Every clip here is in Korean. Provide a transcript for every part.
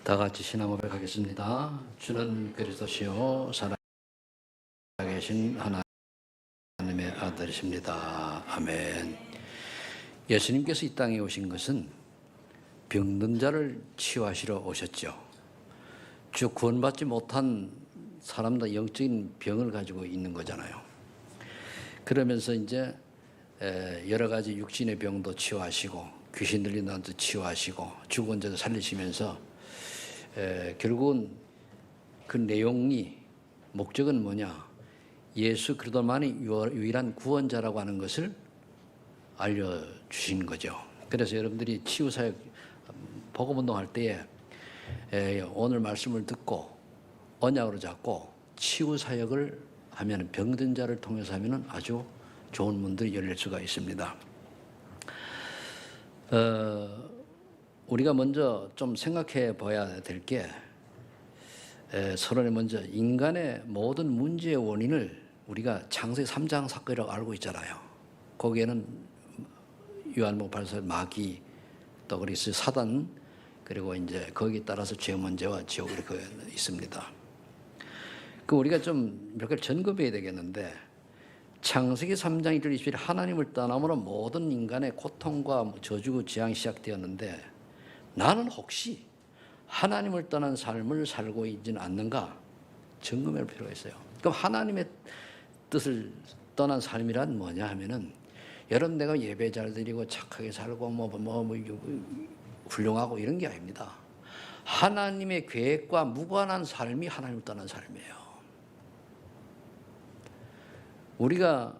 다 같이 신앙 고백하겠습니다. 주는 그리스도시요 살아계신 하나님의 아들이십니다. 아멘. 예수님께서 이 땅에 오신 것은 병든 자를 치유하시러 오셨죠. 즉 구원받지 못한 사람도 영적인 병을 가지고 있는 거잖아요. 그러면서 이제 여러 가지 육신의 병도 치유하시고 귀신 들린 자도 치유하시고 죽은 자도 살리시면서 결국은 그 내용이 목적은 뭐냐? 예수 그리스도만이 유일한 구원자라고 하는 것을 알려주신 거죠. 그래서 여러분들이 치유사역 복음운동할 때에 오늘 말씀을 듣고 언약으로 잡고 치유사역을 하면 병든 자를 통해서 하면 아주 좋은 문들이 열릴 수가 있습니다. 우리가 먼저 좀 생각해 봐야 될 게 서론에 먼저 인간의 모든 문제의 원인을 우리가 창세기 3장 사건이라고 알고 있잖아요. 거기에는 요한복음 8서 마귀 또 그리스 사단 그리고 이제 거기에 따라서 죄 문제와 지옥 이렇게 있습니다. 그 우리가 좀 몇 가지 점검해야 되겠는데 창세기 3장 1절 20절 하나님을 떠남으로 모든 인간의 고통과 저주고 재앙이 시작되었는데 나는 혹시 하나님을 떠난 삶을 살고 있지는 않는가 점검할 필요가 있어요. 그럼 하나님의 뜻을 떠난 삶이란 뭐냐 하면은 여러분 내가 예배 잘 드리고 착하게 살고 훌륭하고 이런 게 아닙니다. 하나님의 계획과 무관한 삶이 하나님을 떠난 삶이에요. 우리가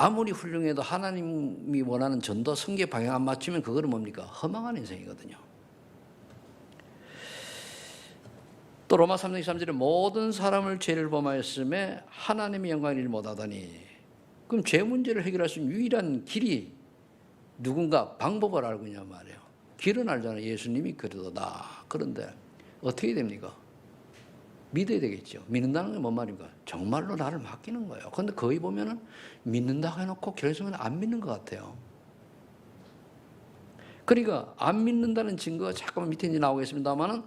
아무리 훌륭해도 하나님이 원하는 전도 성계 방향 안 맞추면 그거는 뭡니까? 허망한 인생이거든요. 또 로마 3장 23절에 모든 사람을 죄를 범하였음에 하나님의 영광을 일 못하다니. 그럼 죄 문제를 해결할 수 있는 유일한 길이 누군가 방법을 알고 있냐 말이에요. 길은 알잖아요. 예수님이 그리스도다. 그런데 어떻게 됩니까? 믿어야 되겠죠. 믿는다는 게 뭔 말입니까? 정말로 나를 맡기는 거예요. 그런데 거기 보면은 믿는다고 해놓고 결국은 안 믿는 것 같아요. 그러니까 안 믿는다는 증거가 잠깐만 밑에 이제 나오겠습니다만은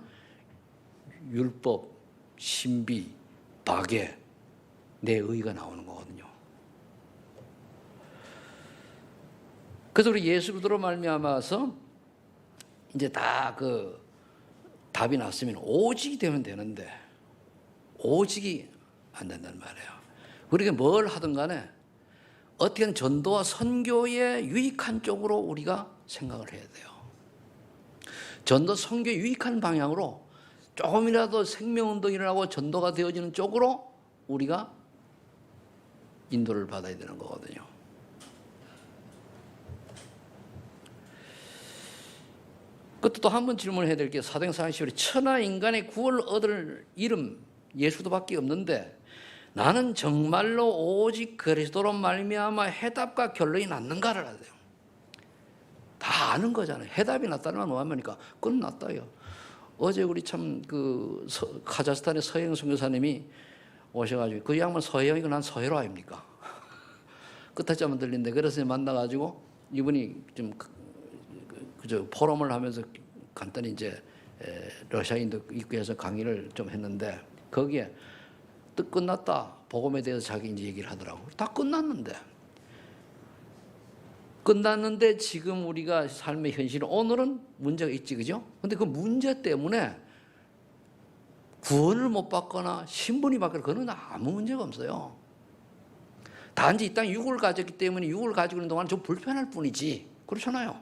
율법, 신비, 박애, 내 의가 나오는 거거든요. 그래서 우리 예수 그리스도로 말미암아서 이제 다 그 답이 났으면 오직이 되면 되는데 오직이 안 된단 말이에요. 우리가 뭘 하든 간에 어떻게든 전도와 선교에 유익한 쪽으로 우리가 생각을 해야 돼요. 전도 선교에 유익한 방향으로 조금이라도 생명운동이 일어나고 전도가 되어지는 쪽으로 우리가 인도를 받아야 되는 거거든요. 그것도 또 한 번 질문을 해야 될 게 사도행전 40절에 천하 인간의 구원을 얻을 이름 예수도밖에 없는데 나는 정말로 오직 그리스도로 말미암아 해답과 결론이 났는가를 알아야 돼요. 다 아는 거잖아요. 해답이 났다는 건 뭐합니까? 끝났다요. 어제 우리 참 그 카자흐스탄의 서영 선교사님이 오셔가지고 그 양반 서영이고 난 서해로 아닙니까? 끝까지 한번 들린데 그래서 만나가지고 이분이 좀 그저 포럼을 하면서 간단히 이제 러시아인도 입구에서 강의를 좀 했는데 거기에 뜻 끝났다 복음에 대해서 자기 이제 얘기를 하더라고. 다 끝났는데 지금 우리가 삶의 현실은 오늘은 문제가 있지, 그죠? 근데 그 문제 때문에 구원을 못 받거나 신분이 바뀌거나 그건 아무 문제가 없어요. 단지 이 땅에 육을 가졌기 때문에 육을 가지고 있는 동안 좀 불편할 뿐이지. 그렇잖아요.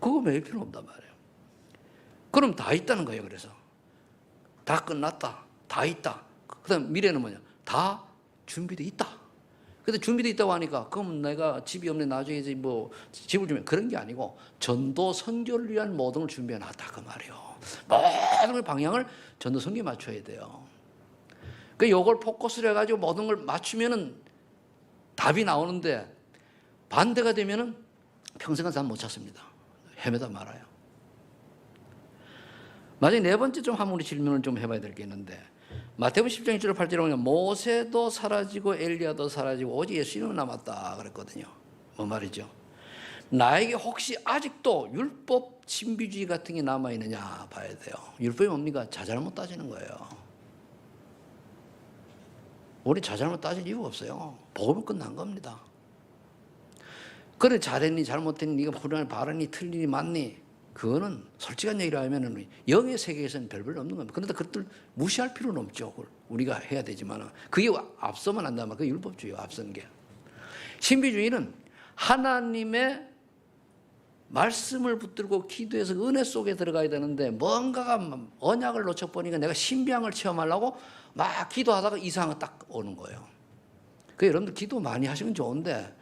그거 매일 필요 없단 말이에요. 그럼 다 있다는 거예요. 그래서 다 끝났다. 다 있다. 그 다음 미래는 뭐냐? 다 준비되어 있다. 근데 준비되어 있다고 하니까 그럼 내가 집이 없네 나중에 이제 뭐 집을 주면 그런 게 아니고 전도 선교를 위한 모든 걸 준비해 놨다 그 말이에요. 모든 방향을 전도 선교에 맞춰야 돼요. 그 요걸 포커스를 해가지고 모든 걸 맞추면은 답이 나오는데 반대가 되면은 평생은 잘 못 찾습니다. 헤매다 말아요. 마지막 네 번째 좀 한번 우리 질문을 좀 해봐야 될 게 있는데 마태복음 10장 1절 8절에 보면 모세도 사라지고 엘리야도 사라지고 오직 예수님은 남았다 그랬거든요. 뭐 말이죠? 나에게 혹시 아직도 율법 신비주의 같은 게 남아있느냐 봐야 돼요. 율법이 뭡니까? 자잘못 따지는 거예요. 우리 자잘못 따질 이유가 없어요. 복음은 끝난 겁니다. 그래 잘했니 잘못했니 네가 불안한 발언이 틀리니 맞니? 그거는 솔직한 얘기를 하면 영의 세계에서는 별별 없는 겁니다. 그런데 그것들 무시할 필요는 없죠. 그걸 우리가 해야 되지만 그게 앞서면 안 된다면 그게 율법주의예요. 앞선 게. 신비주의는 하나님의 말씀을 붙들고 기도해서 은혜 속에 들어가야 되는데 뭔가가 언약을 놓쳐버리니까 내가 신비함을 체험하려고 막 기도하다가 이상은 딱 오는 거예요. 그 여러분들 기도 많이 하시면 좋은데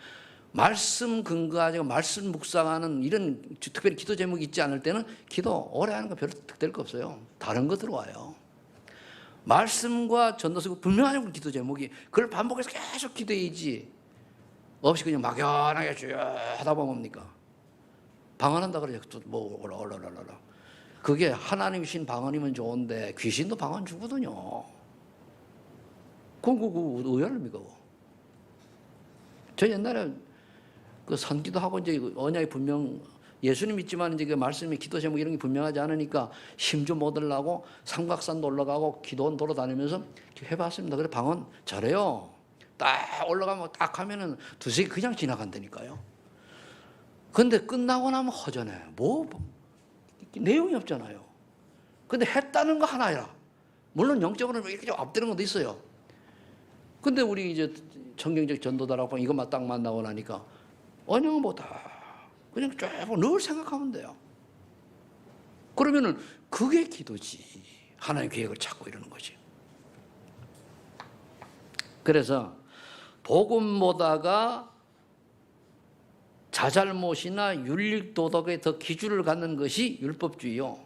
말씀 근거하고 말씀 묵상하는 이런 특별히 기도 제목이 있지 않을 때는 기도 오래 하는 거 별로 될 거 없어요. 다른 거 들어와요. 말씀과 전도서 분명하게 기도 제목이 그걸 반복해서 계속 기도해야지 없이 그냥 막연하게 쭉 하다 보면 뭡니까? 방언한다 그러죠. 뭐 올라. 그게 하나님이신 방언이면 좋은데 귀신도 방언 주거든요. 그거 의아합니까? 저 옛날에 그 선기도 하고 이제 언약이 분명 예수님 믿지만 이제 그 말씀이 기도 제목 이런 게 분명하지 않으니까 힘 좀 얻으려고 삼각산도 올라가고 기도원 돌아다니면서 해봤습니다. 그래 방언 잘해요. 딱 올라가면 딱 하면은 두세 개 그냥 지나간다니까요. 근데 끝나고 나면 허전해. 뭐 내용이 없잖아요. 근데 했다는 거 하나야. 물론 영적으로는 이렇게 좀 앞드는 것도 있어요. 근데 우리 이제 성경적 전도다라고 이것만 딱 만나고 나니까 언약은 뭐다. 그냥 쭉 늘 생각하면 돼요. 그러면은 그게 기도지. 하나님의 계획을 찾고 이러는 거지. 그래서 복음보다가 자잘못이나 윤리도덕에 더 기준을 갖는 것이 율법주의요.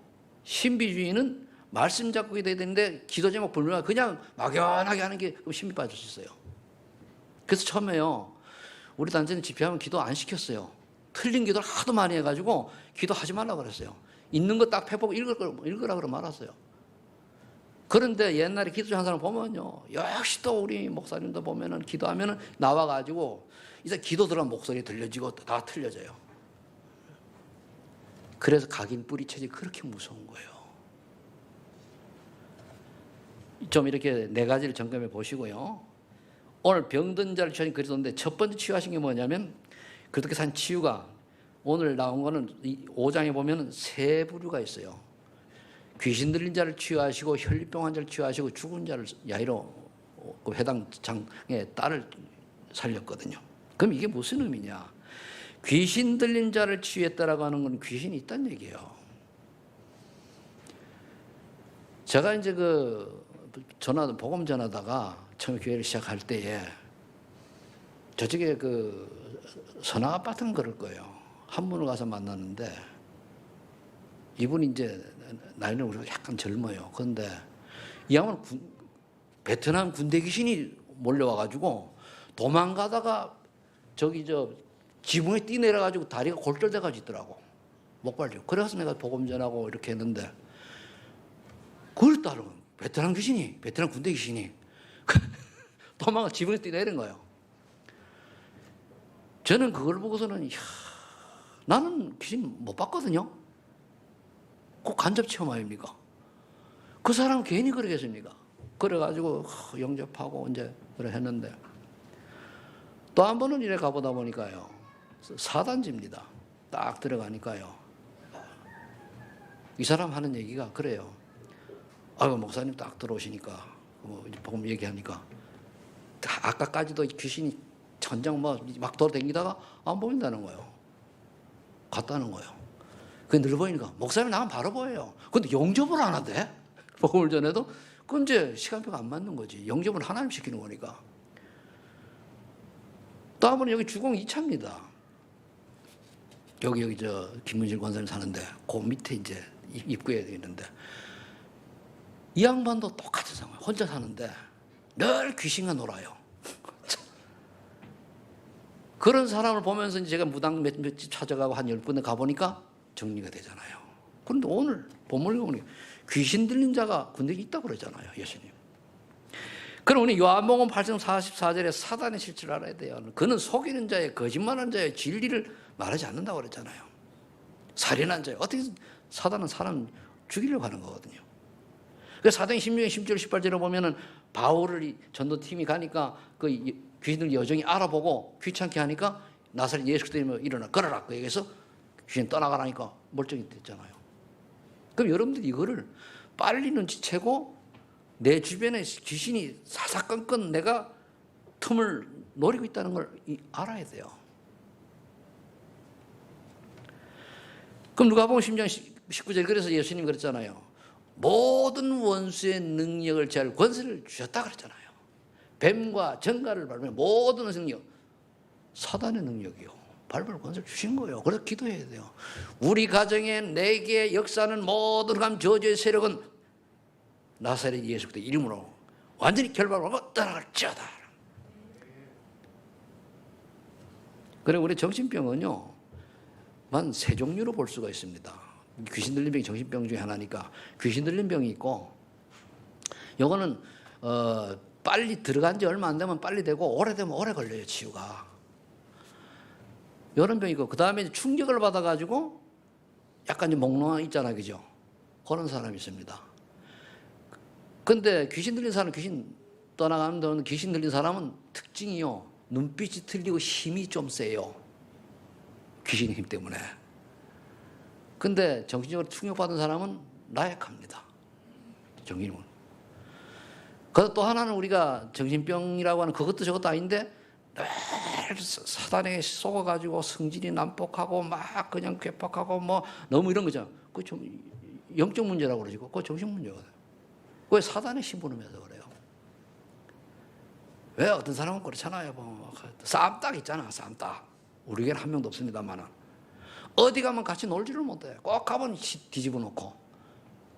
신비주의는 말씀 잡고 돼야 되는데 기도 제목 불문하고 그냥 막연하게 하는 게 신비 빠질 수 있어요. 그래서 처음에요. 우리 단체는 집회하면 기도 안 시켰어요. 틀린 기도를 하도 많이 해가지고 기도하지 말라고 그랬어요. 있는 거 딱 펴보고 읽으라 그러면 말았어요. 그런데 옛날에 기도한 사람 보면요. 역시 또 우리 목사님도 보면은 기도하면은 나와가지고 이제 기도 들어간 목소리 들려지고 다 틀려져요. 그래서 각인 뿌리채지 그렇게 무서운 거예요. 좀 이렇게 네 가지를 점검해 보시고요. 오늘 병든 자를 치유하신 그리스도인데 첫 번째 치유하신 게 뭐냐면 그렇게 산 치유가 오늘 나온 거는 5장에 보면 세 부류가 있어요. 귀신 들린 자를 치유하시고 혈류병 환자를 치유하시고 죽은 자를 야이로 해당 장의 딸을 살렸거든요. 그럼 이게 무슨 의미냐? 귀신 들린 자를 치유했다라고 하는 건 귀신이 있다는 얘기예요. 제가 이제 복음 전하다가 처음 교회를 시작할 때에 저쪽에 선악 아파트는 그럴 거예요. 한 분을 가서 만났는데 이분이 이제 나이는 우리가 약간 젊어요. 그런데 이 양은 베트남 군대 귀신이 몰려와가지고 도망가다가 지붕에 뛰내려가지고 다리가 골절돼가지고 있더라고. 목발려. 그래서 내가 복음 전하고 이렇게 했는데 그걸 따르면 베트남 군대 귀신이 도망가 지붕에 뛰내린 거예요. 저는 그걸 보고서는 나는 귀신 못 봤거든요. 꼭 간접 체험 아닙니까? 그 사람은 괜히 그러겠습니까? 그래가지고 영접하고 이제 그래 했는데 또 한 번은 이래 가보다 보니까요. 사단지입니다. 딱 들어가니까요. 이 사람 하는 얘기가 그래요. 아유 목사님 딱 들어오시니까 복음 얘기하니까 아까까지도 귀신이 천장 막 돌아다니다가 안 보인다는 거예요. 갔다는 거예요. 그게 늘 보이니까 목사님 나가면 바로 보여요. 근데 영접을 안 하대. 복음을 전해도 그건 이제 시간표가 안 맞는 거지. 영접을 하나님 시키는 거니까. 또 한 번은 여기 주공 2차입니다. 여기 김문실 권사님 사는데 그 밑에 이제 입구에 있는데 이 양반도 똑같은 상황. 혼자 사는데 늘 귀신과 놀아요. 그런 사람을 보면서 제가 무당 몇 집 찾아가고 한 10군데 가보니까 정리가 되잖아요. 그런데 오늘 본문을 보니 귀신 들린 자가 군대에 있다고 그러잖아요. 예수님. 그럼 우리 요한복음 8장 44절에 사단의 실체를 알아야 돼요. 그는 속이는 자의, 거짓말하는 자의, 진리를 말하지 않는다고 그랬잖아요. 살인한 자의, 어떻게 사단은 사람 죽이려고 하는 거거든요. 그래서 사도행 16장 10절 18절에 보면은 바울을 전도팀이 가니까 그 귀신들 여정이 알아보고 귀찮게 하니까 나사렛 예수 그리스도 일어나 걸어라 그 얘기해서 귀신 떠나가라니까 멀쩡히 됐잖아요. 그럼 여러분들이 이거를 빨리 눈치채고 내 주변에 귀신이 사사건건 내가 틈을 노리고 있다는 걸 알아야 돼요. 그럼 누가복음 10장 19절 그래서 예수님이 그랬잖아요. 모든 원수의 능력을 제할 권세를 주셨다 그랬잖아요. 뱀과 정갈을 밟으면 모든 능력, 사단의 능력이요. 밟을 권세를 주신 거예요. 그래서 기도해야 돼요. 우리 가정에 내게 역사하는 모든 감 저주의 세력은 나사렛 예수 그리스도 이름으로 완전히 결박하고 떠나갈지어다. 그리고 우리 정신병은요, 만 세 종류로 볼 수가 있습니다. 귀신 들린 병이 정신병 중에 하나니까 귀신 들린 병이 있고, 요거는 빨리 들어간 지 얼마 안 되면 빨리 되고 오래되면 오래 걸려요, 치유가. 이런 병이 있고, 그 다음에 충격을 받아가지고 약간 이제 몽롱한 있잖아요, 그죠? 그런 사람이 있습니다. 근데 귀신 들린 사람, 귀신 떠나가는 동안 귀신 들린 사람은 특징이요, 눈빛이 틀리고 힘이 좀 세요. 귀신의 힘 때문에. 근데 정신적으로 충격받은 사람은 나약합니다. 정신은. 그래서 또 하나는 우리가 정신병이라고 하는 그것도 저것도 아닌데 늘 사단에 속아가지고 성질이 난폭하고 막 그냥 괴팍하고 뭐 너무 이런 거죠. 그거 좀 영적 문제라고 그러지. 그거 정신 문제거든요. 왜 사단에 심부름해서 그래요? 왜 어떤 사람은 그렇잖아요. 뭐 쌈딱 있잖아, 쌈딱. 우리에게는 한 명도 없습니다만은. 어디 가면 같이 놀지를 못해. 꼭 가면 뒤집어 놓고.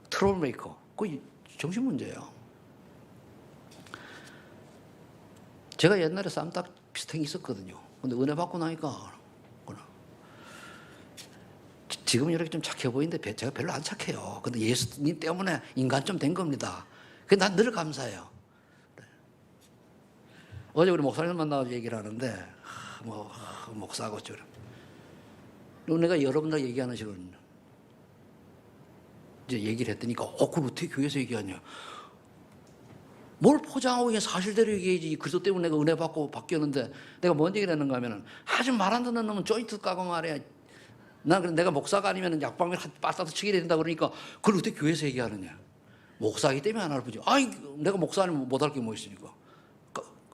트러블 메이커. 그거 정신 문제예요. 제가 옛날에 쌈딱 비슷한 게 있었거든요. 근데 은혜 받고 나니까 지금 이렇게 좀 착해 보이는데 제가 별로 안 착해요. 근데 예수님 때문에 인간 좀 된 겁니다. 그래서 난 늘 감사해요. 어제 우리 목사님 만나서 얘기를 하는데 목사하고 저런. 내가 여러분들 얘기하는 식으로 이제 얘기를 했더니까 그걸 어떻게 교회에서 얘기하냐. 뭘 포장하고 그냥 사실대로 얘기해야지. 그리스도 때문에 내가 은혜 받고 바뀌었는데 내가 뭔 얘기를 했는가 하면은 아주 말 안 듣는 놈은 조인트 까고 말이야. 난 그래 내가 목사가 아니면 약방을 빠따도 치게 된다 그러니까 그걸 어떻게 교회에서 얘기하느냐. 목사이기 때문에 안 알아보지. 아이 내가 목사 아니면 못할 게 뭐 있으니까.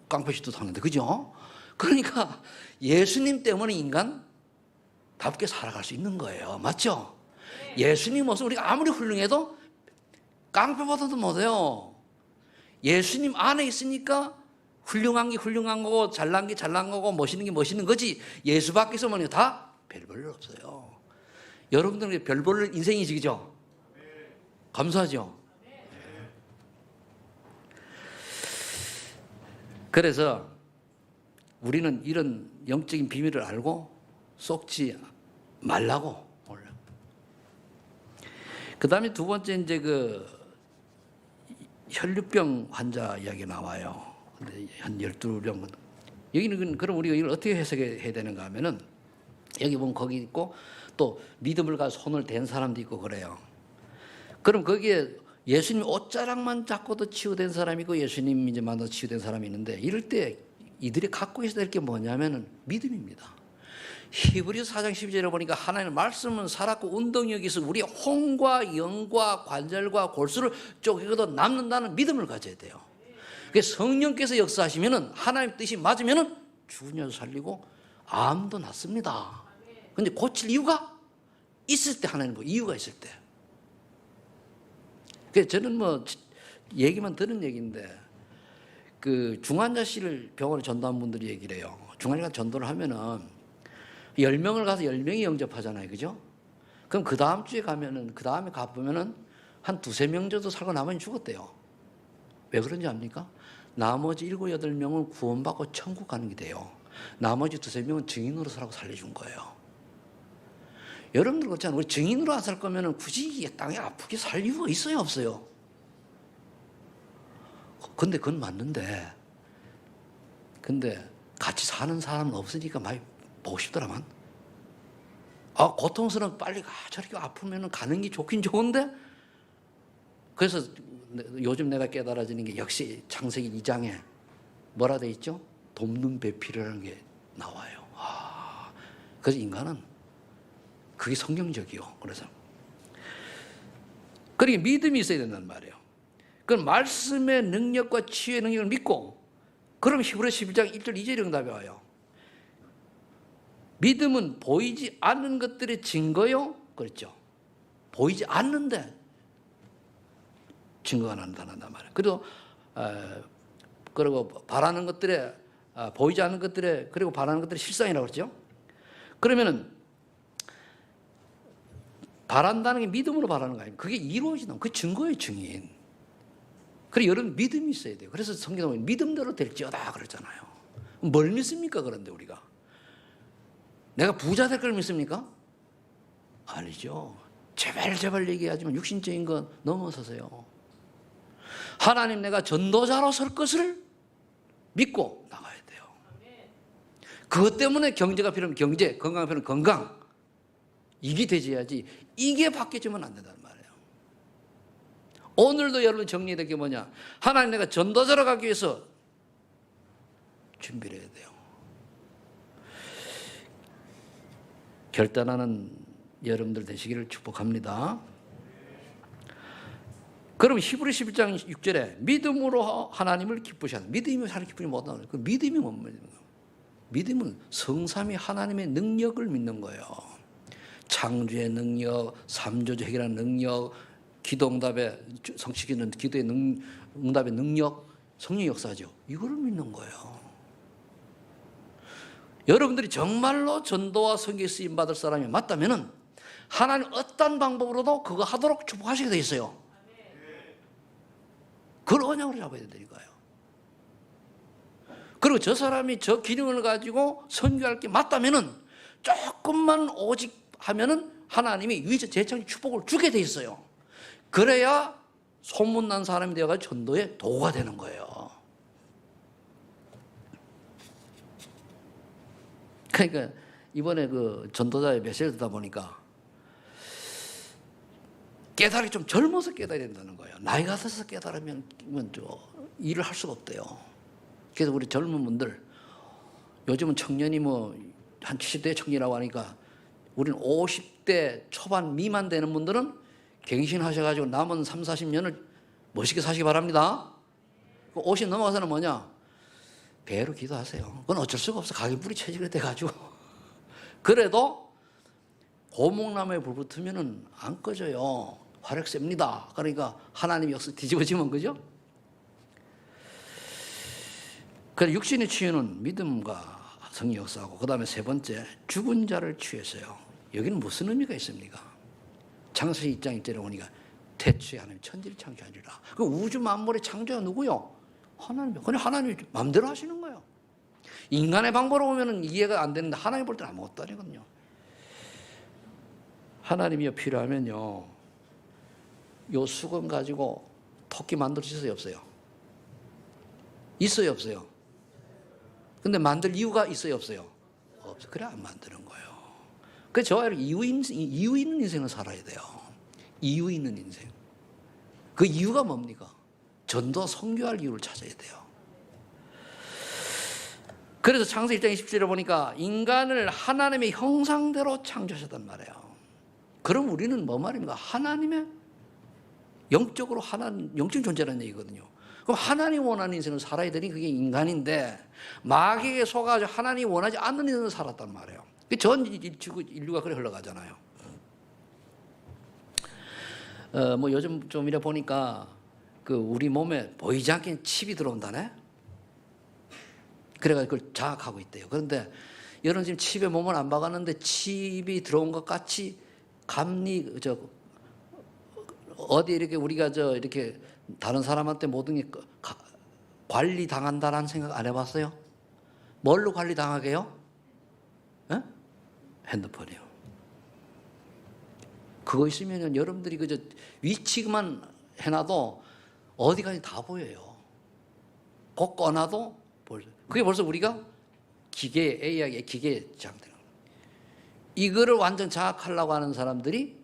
깡패짓도 하는데 그죠? 그러니까 예수님 때문에 인간 답게 살아갈 수 있는 거예요. 맞죠? 예수님 모습 우리가 아무리 훌륭해도 깡패보다도 못해요. 예수님 안에 있으니까 훌륭한 게 훌륭한 거고 잘난 게 잘난 거고 멋있는 게 멋있는 거지. 예수 밖에서 보면 다 별 볼 일 없어요. 여러분들은 별 볼 인생이시죠? 감사하죠? 그래서 우리는 이런 영적인 비밀을 알고 속지 말라고. 그 다음에 두 번째 이제 그 혈류병 환자 이야기 나와요. 근데 한 12명. 여기는 그럼 우리가 이걸 어떻게 해석해야 되는가 하면은 여기 보면 거기 있고 또 믿음을 가지고 손을 댄 사람도 있고 그래요. 그럼 거기에 예수님 옷자락만 잡고도 치유된 사람이 있고 예수님 이제 만나서 치유된 사람이 있는데 이럴 때 이들이 갖고 있어야 될 게 뭐냐면은 믿음입니다. 히브리서 4장 12절에 보니까 하나님의 말씀은 살았고 운동이 여기서 우리의 혼과 영과 관절과 골수를 쪼개고도 남는다는 믿음을 가져야 돼요. 그래서 성령께서 역사하시면은 하나님의 뜻이 맞으면은 죽은 자도 살리고 암도 낫습니다. 근데 고칠 이유가 있을 때 하나님 뭐 이유가 있을 때. 그래서 저는 뭐 얘기만 들은 얘기인데 그 중환자실을 병원에 전도한 분들이 얘기를 해요. 중환자 전도를 하면은 10명을 가서 10명이 영접하잖아요. 그죠? 그럼 그 다음 주에 가면은, 그 다음에 가보면은 한 2-3명 정도 살고 나머지 죽었대요. 왜 그런지 압니까? 나머지 7, 8명은 구원받고 천국 가는 게 돼요. 나머지 2-3명은 증인으로 살고 살려준 거예요. 여러분들 그렇잖아요. 우리 증인으로 안 살 거면은 굳이 땅에 아프게 살 이유가 있어요, 없어요? 근데 그건 맞는데, 근데 같이 사는 사람은 없으니까 많이 보고 싶더라만. 고통스러운 빨리 가. 저렇게 아프면 가는 게 좋긴 좋은데. 그래서 요즘 내가 깨달아지는 게 역시 창세기 2장에 뭐라 돼 있죠? 돕는 배필이라는 게 나와요. 그래서 인간은 그게 성경적이요. 그래서 그러니까 믿음이 있어야 된단 말이에요. 그 말씀의 능력과 치유의 능력을 믿고, 그럼 히브리서 11장 1절 2절의 응답이 와요. 믿음은 보이지 않는 것들의 증거요. 그렇죠. 보이지 않는데 증거가 나타난단 말이에요. 그리고 바라는 것들의 보이지 않는 것들의, 그리고 바라는 것들의 실상이라고 그러죠. 그러면은 바란다는 게 믿음으로 바라는 거 아니에요. 그게 이루어지는, 그 증거의 증인. 그래, 여러분 믿음이 있어야 돼요. 그래서 성경에 보면 믿음대로 될지어다 그러잖아요. 뭘 믿습니까? 그런데 우리가 내가 부자 될 걸 믿습니까? 아니죠. 제발 얘기하지만 육신적인 거 넘어서세요. 하나님, 내가 전도자로 설 것을 믿고 나가야 돼요. 그것 때문에 경제가 필요하면 경제, 건강이 필요하면 건강, 이게 되져야지. 이게 바뀌어지면 안 된단 말이에요. 오늘도 여러분 정리될 게 뭐냐? 하나님, 내가 전도자로 가기 위해서 준비를 해야 돼요. 결단하는 여러분들 되시기를 축복합니다. 그럼 히브리서 11장 6절에 믿음으로 하나님을 기쁘시게 하는, 믿음이 하나님 기쁘지 못하는, 그 믿음이 뭡니까? 믿음은 성삼위 하나님의 능력을 믿는 거예요. 창조의 능력, 삼조주 해결하는 능력, 기도응답의 성취기는 기도의 응답의 능력, 성령 역사죠. 이거를 믿는 거예요. 여러분들이 정말로 전도와 선교에 쓰임 받을 사람이 맞다면은 하나님 어떤 방법으로도 그거 하도록 축복하시게 돼 있어요. 그걸 언약으로 잡아야 된다니까요. 그리고 저 사람이 저 기능을 가지고 선교할 게 맞다면은 조금만 오직 하면은 하나님이 위저 재창 축복을 주게 돼 있어요. 그래야 소문난 사람이 되어가지고 전도의 도구가 되는 거예요. 그러니까 이번에 그 전도자의 메시지를 듣다 보니까 깨달이 좀 젊어서 깨달아야 된다는 거예요. 나이가 들어서 깨달으면 일을 할 수가 없대요. 그래서 우리 젊은 분들, 요즘은 청년이 한 70대 청년이라고 하니까 우리는 50대 초반 미만 되는 분들은 갱신하셔가지고 남은 3, 40년을 멋있게 사시기 바랍니다. 50 넘어가서는 뭐냐? 배로 기도하세요. 그건 어쩔 수가 없어. 가기불이 체질이 돼가지고. 그래도 고목나무에 불 붙으면 안 꺼져요. 화력 셉니다. 그러니까 하나님 역사 뒤집어지면, 그죠? 그래서 육신의 치유는 믿음과 성령 역사하고, 그 다음에 세 번째, 죽은 자를 치유했어요. 여기는 무슨 의미가 있습니까? 창세기 2장 1절에 보니까 태초에 하나님 천지를 창조하니라. 그 우주 만물의 창조가 누구요? 하나님. 그냥 하나님이 마음대로 하시는 거예요. 인간의 방법으로 보면 이해가 안 되는데 하나님 볼 때는 아무것도 아니거든요. 하나님이 필요하면요, 요 수건 가지고 토끼 만들 수 있어요, 없어요? 있어요, 없어요? 근데 만들 이유가 있어요, 없어요? 없어요. 그래 안 만드는 거예요. 그래서 저와 이유 있는 인생을 살아야 돼요. 이유 있는 인생. 그 이유가 뭡니까? 전도 선교할 이유를 찾아야 돼요. 그래서 창세기 1장 20절에 보니까 인간을 하나님의 형상대로 창조하셨단 말이에요. 그럼 우리는 뭐 말입니까? 하나님의 영적으로 영적 존재라는 얘기거든요. 그럼 하나님이 원하는 인생을 살아야 되니 그게 인간인데, 마귀에게 속아가지고 하나님이 원하지 않는 인생을 살았단 말이에요. 전 인류가 그래 흘러가잖아요. 요즘 좀 이래 보니까 그 우리 몸에 보이지 않게 칩이 들어온다네? 그래가지고 그걸 자학하고 있대요. 그런데 여러분 지금 칩에 몸을 안 박았는데 칩이 들어온 것 같이 어디 이렇게 우리가 이렇게 다른 사람한테 모든 게 관리 당한다라는 생각 안 해봤어요? 뭘로 관리 당하게요? 핸드폰이요. 그거 있으면 여러분들이 위치만 해놔도 어디까지 다 보여요. 곧 꺼놔도 그게 벌써 우리가 기계, AI의 기계에 장되는 거예요. 이거를 완전 장악하려고 하는 사람들이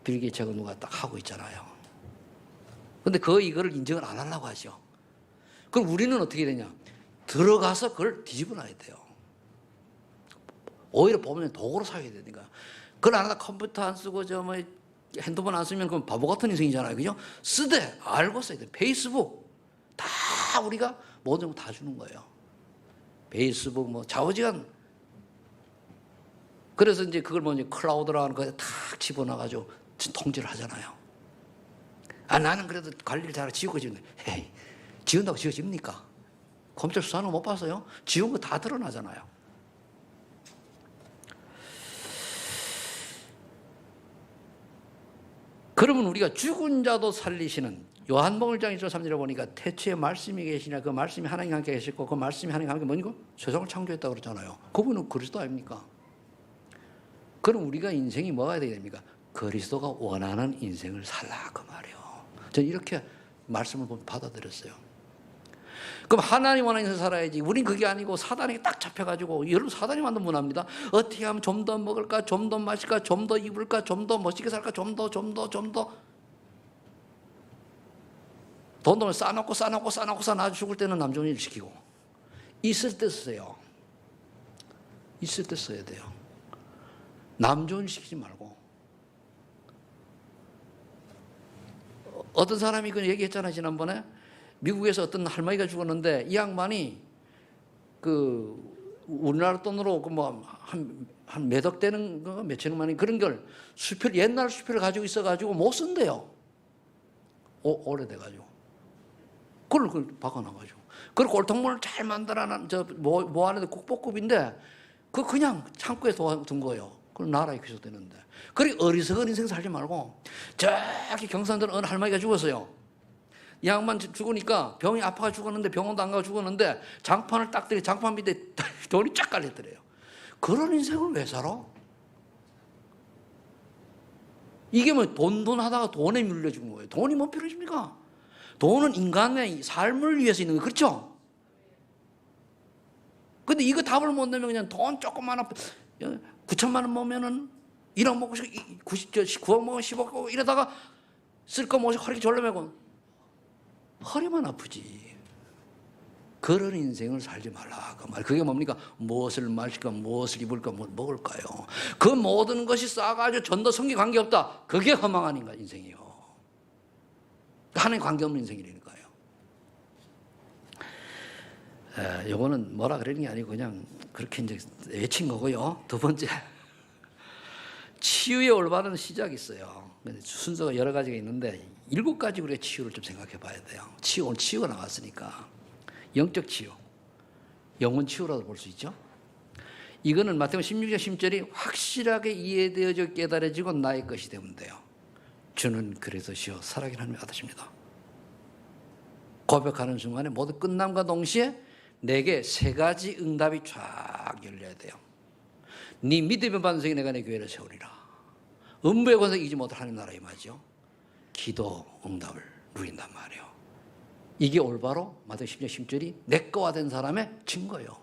빌 게이츠하고 누가 딱 하고 있잖아요. 근데 이거를 인정을 안 하려고 하죠. 그럼 우리는 어떻게 되냐? 들어가서 그걸 뒤집어 놔야 돼요. 오히려 보면 도구로 사용해야 되니까. 그걸 안 하다 컴퓨터 안 쓰고 핸드폰 안 쓰면 그럼 바보 같은 인생이잖아요. 그죠? 쓰되 알고 써야 돼. 페이스북 다 우리가 모든 거 다 주는 거예요. 페이스북 좌우지간. 그래서 이제 그걸 클라우드라는 거에 탁 집어넣어가지고 통제를 하잖아요. 나는 그래도 관리를 잘 지우고 지우는데, 에이, 지운다고 지워집니까? 컴퓨터 수사는 못 봤어요? 지운 거 다 드러나잖아요. 그러면 우리가 죽은 자도 살리시는 요한복음 1장 1절 3절에 보니까 태초에 말씀이 계시냐, 그 말씀이 하나님과 함께 계셨고 그 말씀이 하나님과 함께 뭐니고? 세상을 창조했다고 그러잖아요. 그분은 그리스도 아닙니까? 그럼 우리가 인생이 뭐가 돼야 됩니까? 그리스도가 원하는 인생을 살라 그 말이에요. 저는 이렇게 말씀을 받아들였어요. 그럼 하나님 원하는 인생 살아야지. 우린 그게 아니고 사단에게 딱 잡혀가지고, 여러분 사단이 만든 문화입니다. 어떻게 하면 좀 더 먹을까, 좀 더 마실까, 좀 더 입을까, 좀 더 멋지게 살까, 좀 더 돈을 쌓아놓고 나 죽을 때는 남 좋은 일 시키고, 있을 때 쓰세요. 있을 때 써야 돼요. 남 좋은 일 시키지 말고. 어떤 사람이 그 얘기했잖아요, 지난번에. 미국에서 어떤 할머니가 죽었는데 이 양반이 우리나라 돈으로 한 몇 억 되는 거, 몇천억만이 그런 걸 옛날 수표를 가지고 있어가지고 못 쓴대요. 오래돼가지고. 그걸 박아놔가지고. 그걸 골통문을 잘 만들어놓은 모아놓은 국보급인데 그냥 창고에 둔 거예요. 그럼 나라에 귀속되는데. 그렇게 어리석은 인생 살지 말고, 저기 경상도는 어느 할머니가 죽었어요. 이 양반 죽으니까 병이 아파가 죽었는데 병원도 안 가고 죽었는데 장판을 딱 들이 장판 밑에 돈이 쫙 깔렸더래요. 그런 인생을 왜 살아? 이게 돈 하다가 돈에 밀려 죽은 거예요. 돈이 뭔 필요십니까? 돈은 인간의 삶을 위해서 있는 거예요. 그렇죠? 근데 이거 답을 못 내면 그냥 돈 조금만 9천만 원 모으면은 1억 먹고 9억 먹고 10억 먹고 이러다가 쓸 거 모시 허리 졸라매고 허리만 아프지. 그런 인생을 살지 말라 그 말. 그게 뭡니까? 무엇을 마실까, 무엇을 입을까, 뭘 먹을까요? 그 모든 것이 싸가지고 전도성기 관계없다. 그게 허망한 인생이요. 하나님 관계없는 인생이라니까요. 요거는 뭐라 그러는 게 아니고 그냥 그렇게 이제 외친 거고요. 두 번째, 치유의 올바른 시작이 있어요. 순서가 여러 가지가 있는데 7가지 우리가 치유를 좀 생각해 봐야 돼요. 오늘 치유가 나왔으니까. 영적 치유, 영혼 치유라도 볼 수 있죠. 이거는 마태복음 16장 10절이 확실하게 이해되어져 깨달아지고 나의 것이 되면 돼요. 주는 그리스도시요 살아계신 하나님의 아들이십니다. 고백하는 순간에 모두 끝남과 동시에 내게 3가지 응답이 쫙 열려야 돼요. 네 믿음의 반석이 내가 내 교회를 세우리라. 음부의 권세 이기지 못할 하나님 나라에 임하죠. 기도 응답을 누린단 말이에요. 이게 올바로 마태복음 10장 10절이 내 거와 된 사람의 증거예요.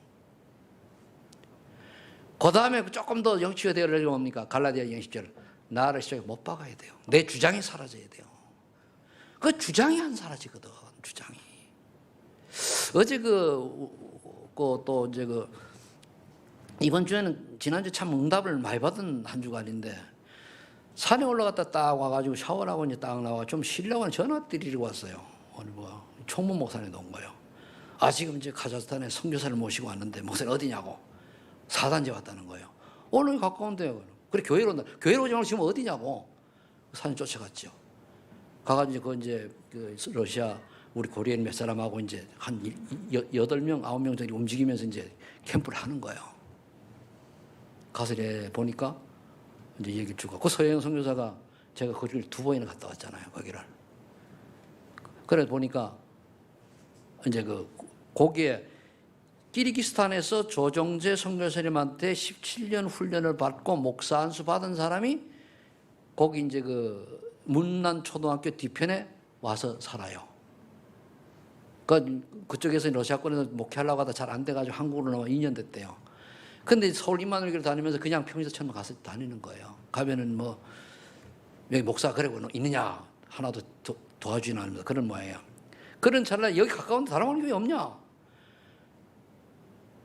그 다음에 조금 더 영치가 되어려면 뭡니까? 갈라디아 2장 10절 나를 시작에 못 박아야 돼요. 내 주장이 사라져야 돼요. 그 주장이 안 사라지거든. 주장이. 어제 또 이제 이번 주에는 지난주 참 응답을 많이 받은 한 주간인데 산에 올라갔다 딱 와가지고 샤워하고 이제 딱 나와 좀 쉬려고 하는 전화 드리러 왔어요. 오늘 총무 목사님도 온 거예요. 지금 이제 카자흐스탄에 선교사를 모시고 왔는데 목사님 어디냐고. 4단제 왔다는 거예요. 오늘 가까운데요. 그래 교회로 온다. 교회로 오지 말고 지금 어디냐고. 산에 쫓아갔죠. 가가지고 이제 러시아 우리 코리안 몇 사람하고 이제 한 8명, 9명 정도 움직이면서 이제 캠프를 하는 거예요. 가서 보니까 이제 얘기를 주고 그 서영 선교사가 제가 거기를 2번이나 갔다 왔잖아요. 거기를. 그래 보니까 이제 거기에 키르기스탄에서 조정재 선교사님한테 17년 훈련을 받고 목사 안수 받은 사람이 거기 이제 문난 초등학교 뒤편에 와서 살아요. 그쪽에서 러시아권에서 목회하려고 하다 잘 안 돼가지고 한국으로 넘어 2년 됐대요. 근데 서울 임마누엘 교회 다니면서 그냥 평소처럼 가서 다니는 거예요. 가면은 뭐 여기 목사 그러고 있느냐 하나도 도와주지는 않으면서 그런 모양이에요. 그런 찰나 여기 가까운 데 다른 교회 없냐?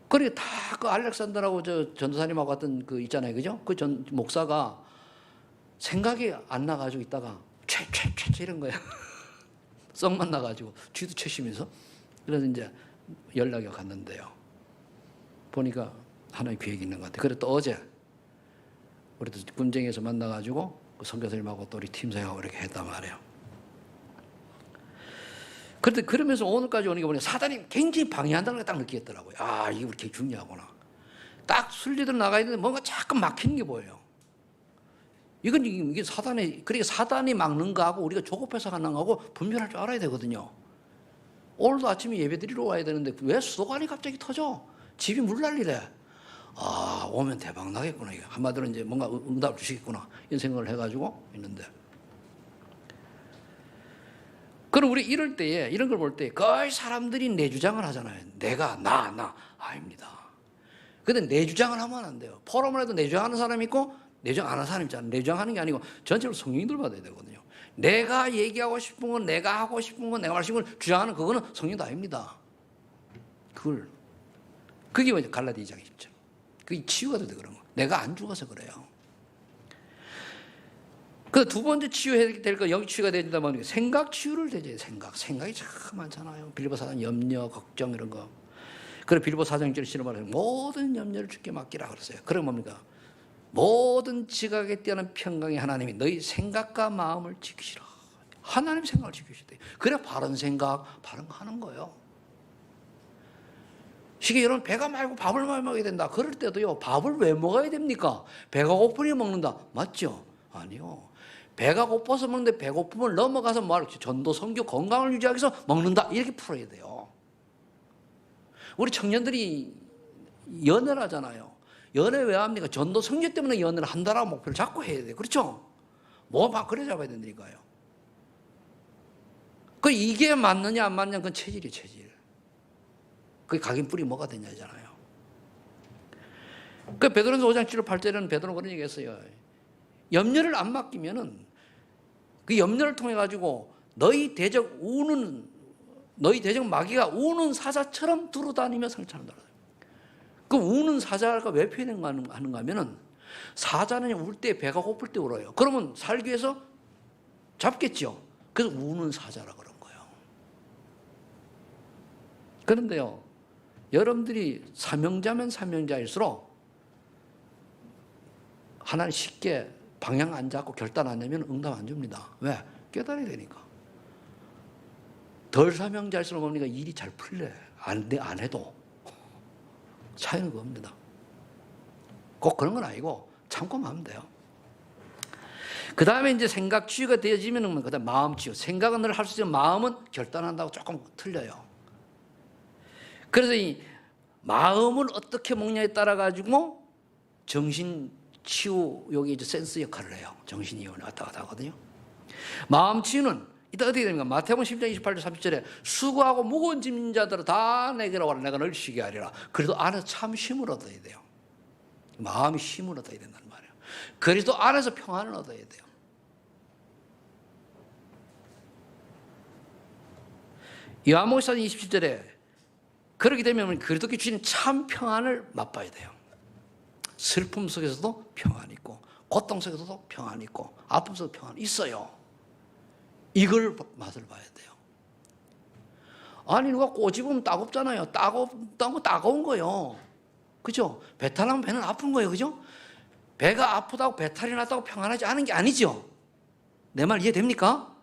그러니까 다 그 알렉산더라고 저 전도사님하고 같은 그 있잖아요, 그죠? 그 전 목사가 생각이 안 나가지고 있다가 최 이런 거야. 썩만 나가지고 쥐도 채시면서 그래서 이제 연락이 갔는데요. 보니까 하나의 계획이 있는 것 같아요. 그래 또 어제 우리도 군쟁에서 만나가지고 그 선교사님하고 또 우리 팀장하고 이렇게 했단 말이에요. 그런데 그러면서 오늘까지 오는 게 보니까 사단이 굉장히 방해한다는 걸 딱 느끼겠더라고요. 아, 이게 그렇게 중요하구나. 딱 순리대로 나가야 되는데 뭔가 자꾸 막히는 게 보여요. 이게 사단이, 그러니까 사단이 막는 거하고 우리가 조급해서 하는 거하고 분별할 줄 알아야 되거든요. 오늘도 아침에 예배 드리러 와야 되는데 왜 수도관이 갑자기 터져? 집이 물난리래. 아, 오면 대박 나겠구나. 이게 한마디로 이제 뭔가 응답을 주시겠구나. 이런 생각을 해가지고 있는데. 그럼 우리 이럴 때에, 이런 걸 볼 때 거의 사람들이 내 주장을 하잖아요. 내가, 나. 아닙니다. 근데 내 주장을 하면 안 돼요. 포럼을 해도 내 주장하는 사람이 있고 내 주장 안 하는 사람이 있잖아요. 내 주장하는 게 아니고 전체로 성령들 받아야 되거든요. 내가 얘기하고 싶은 건, 내가 하고 싶은 건, 내가 말하고 싶은 걸 주장하는 그거는 성령도 아닙니다. 그게 뭐냐? 갈라디아 2장 10절. 그게 치유가 돼서 그런 거. 내가 안 죽어서 그래요. 그 두 번째 치유해야 될 거, 여기 치유가 된다면 생각 치유를 되죠. 생각이 참 많잖아요. 빌립보 4장 염려, 걱정 이런 거. 그래 빌립보 4장 1절 실어 말해요. 모든 염려를 주께 맡기라 그랬어요. 그럼 뭡니까? 모든 지각에 뛰어난 평강의 하나님이 너희 생각과 마음을 지키시라. 하나님 생각을 지키셔야 돼요. 그래 바른 생각, 바른 거 하는 거예요. 시계 여러분 배가 말고 밥을 많이 먹어야 된다. 그럴 때도요. 밥을 왜 먹어야 됩니까? 배가 고프니 먹는다. 맞죠? 아니요. 배가 고파서 먹는데 배고픔을 넘어가서 전도, 선교, 건강을 유지하기 위해서 먹는다. 이렇게 풀어야 돼요. 우리 청년들이 연애를 하잖아요. 연애 왜 합니까? 전도, 선교 때문에 연애를 한다라고 목표를 잡고 해야 돼요. 그렇죠? 막 그래 잡아야 된다니까요. 이게 맞느냐 안 맞느냐 그건 체질이에요. 체질. 그게 각인 뿌리 뭐가 되냐잖아요. 베드로전서 5장 7절 8절에는 베드로는 그런 얘기했어요. 염려를 안 맡기면은 그 염려를 통해 가지고 너희 대적 마귀가 우는 사자처럼 두루다니며 상처한다. 그 우는 사자가 왜 표현하는가 하면은 사자는 울 때 배가 고플 때 울어요. 그러면 살기 위해서 잡겠죠. 그래서 우는 사자라 그런 거예요. 그런데요, 여러분들이 사명자면 사명자일수록 하나님 쉽게 방향 안 잡고 결단 안 내면 응답 안 줍니다. 왜? 깨달아야 되니까. 덜 사명자일수록 뭡니까? 일이 잘 풀려. 안 해도. 차이는 그겁니다. 꼭 그런 건 아니고 참고만 하면 돼요. 그 다음에 이제 생각 치유가 되어지면 그 다음 마음 치유. 생각은 늘 할 수 있지만 마음은 결단한다고 조금 틀려요. 그래서 이 마음을 어떻게 먹냐에 따라 가지고 정신 치유, 여기 이제 센스 역할을 해요. 정신이 왔다 갔다 하거든요. 마음 치유는 이따 어떻게 됩니까? 마태복음 10장 28절 30절에 수고하고 무거운 짐진 자들은 다 내게로 와라. 내가 널 쉬게 하리라. 그래도 안에서 참 쉼을 얻어야 돼요. 마음이 쉼을 얻어야 된다는 말이에요. 그리스도 안에서 평안을 얻어야 돼요. 요한복음 4장 27절에 그렇게 되면 그리스도께 주시는 참 평안을 맛봐야 돼요. 슬픔 속에서도 평안이 있고 고통 속에서도 평안이 있고 아픔 속에도 평안이 있어요. 이걸 맛을 봐야 돼요. 아니 누가 꼬집으면 따갑잖아요. 따가운 거요. 그죠? 배탈 나면 배는 아픈 거예요. 그죠? 배가 아프다고 배탈이 났다고 평안하지 않은 게 아니죠. 내 말 이해됩니까?